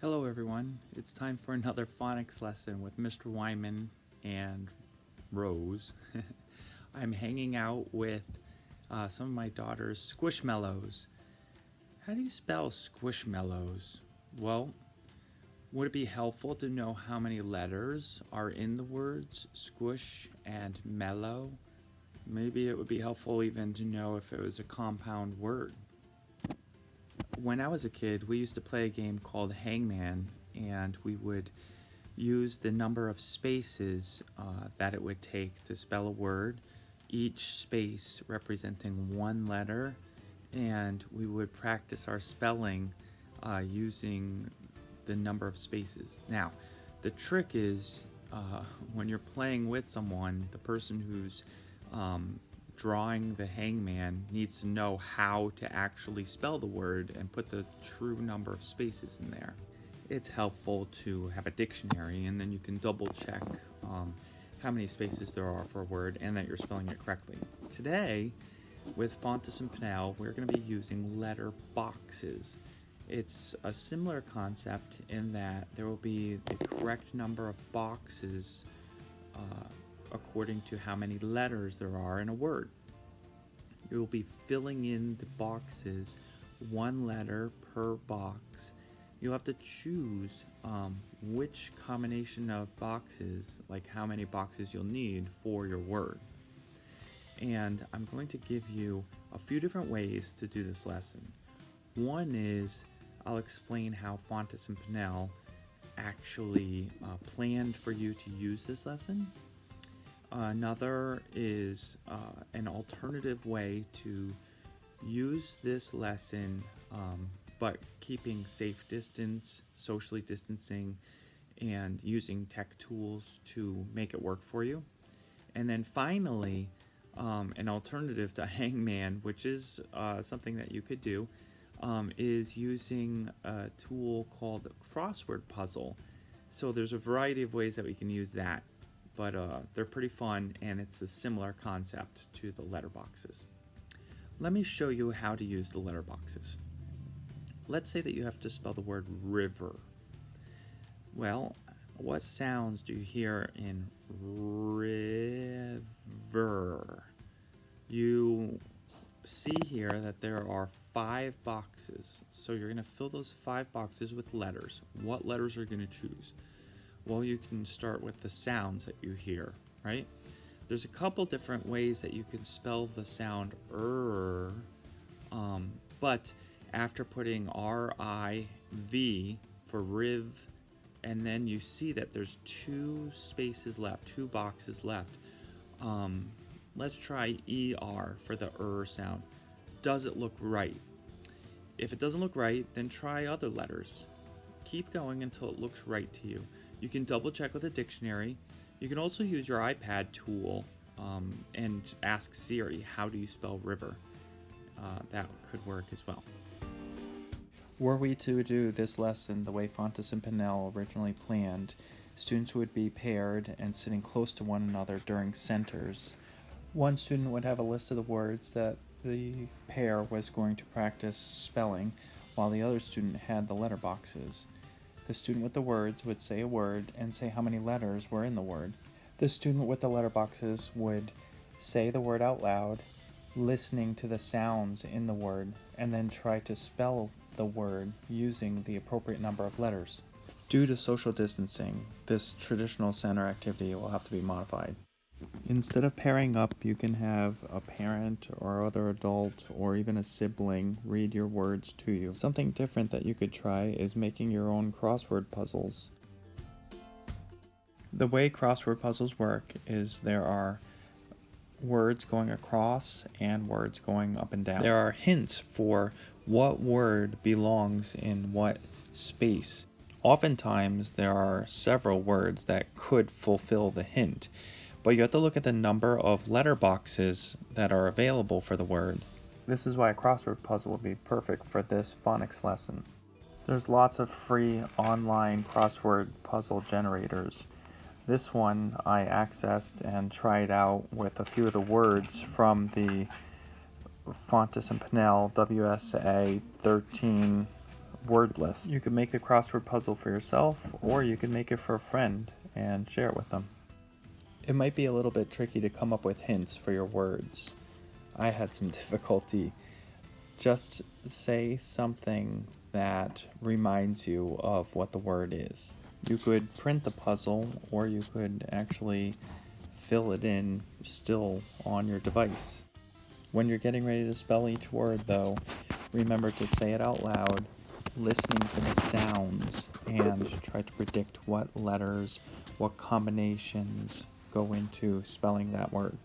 Hello everyone, it's time for another phonics lesson with Mr. Wyman and Rose. I'm hanging out with some of my daughter's squishmallows. How do you spell squishmallows? Well, would it be helpful to know how many letters are in the words squish and mellow? Maybe it would be helpful even to know if it was a compound word. When I was a kid, we used to play a game called Hangman, and we would use the number of spaces that it would take to spell a word, each space representing one letter, and we would practice our spelling using the number of spaces. Now, the trick is when you're playing with someone, the person who's drawing the hangman needs to know how to actually spell the word and put the true number of spaces in there. It's helpful to have a dictionary, and then you can double check how many spaces there are for a word and that you're spelling it correctly. Today, with Fountas and Pinnell, we're going to be using letter boxes. It's a similar concept in that there will be the correct number of boxes according to how many letters there are in a word. You will be filling in the boxes one letter per box. You'll have to choose which combination of boxes, like how many boxes you'll need for your word. And I'm going to give you a few different ways to do this lesson. One is I'll explain how Fountas and Pinnell actually planned for you to use this lesson. Another is an alternative way to use this lesson, but keeping safe distance, socially distancing, and using tech tools to make it work for you. And then finally, an alternative to Hangman, which is something that you could do, is using a tool called Crossword puzzle. So there's a variety of ways that we can use that, but they're pretty fun, and it's a similar concept to the letter boxes. Let me show you how to use the letter boxes. Let's say that you have to spell the word river. Well, what sounds do you hear in river? You see here that there are 5 boxes, so you're going to fill those 5 boxes with letters. What letters are you going to choose? Well, you can start with the sounds that you hear, right? There's a couple different ways that you can spell the sound but after putting R-I-V for riv, and then you see that there's 2 spaces left, 2 boxes left. Let's try ER for the sound. Does it look right? If it doesn't look right, then try other letters. Keep going until it looks right to you. You can double check with a dictionary. You can also use your iPad tool and ask Siri, how do you spell river? That could work as well. Were we to do this lesson the way Fountas and Pinnell originally planned, students would be paired and sitting close to one another during centers. One student would have a list of the words that the pair was going to practice spelling, while the other student had the letter boxes. The student with the words would say a word and say how many letters were in the word. The student with the letter boxes would say the word out loud, listening to the sounds in the word, and then try to spell the word using the appropriate number of letters. Due to social distancing, this traditional center activity will have to be modified. Instead of pairing up, you can have a parent or other adult or even a sibling read your words to you. Something different that you could try is making your own crossword puzzles. The way crossword puzzles work is there are words going across and words going up and down. There are hints for what word belongs in what space. Oftentimes there are several words that could fulfill the hint, but you have to look at the number of letter boxes that are available for the word. This is why a crossword puzzle would be perfect for this phonics lesson. There's lots of free online crossword puzzle generators. This one I accessed and tried out with a few of the words from the Fountas and Pinnell WSA 13 wordless. You could make the crossword puzzle for yourself, or you could make it for a friend and share it with them. It might be a little bit tricky to come up with hints for your words. I had some difficulty. Just say something that reminds you of what the word is. You could print the puzzle, or you could actually fill it in still on your device. When you're getting ready to spell each word, though, remember to say it out loud, listening for the sounds, and try to predict what letters, what combinations go into spelling that word.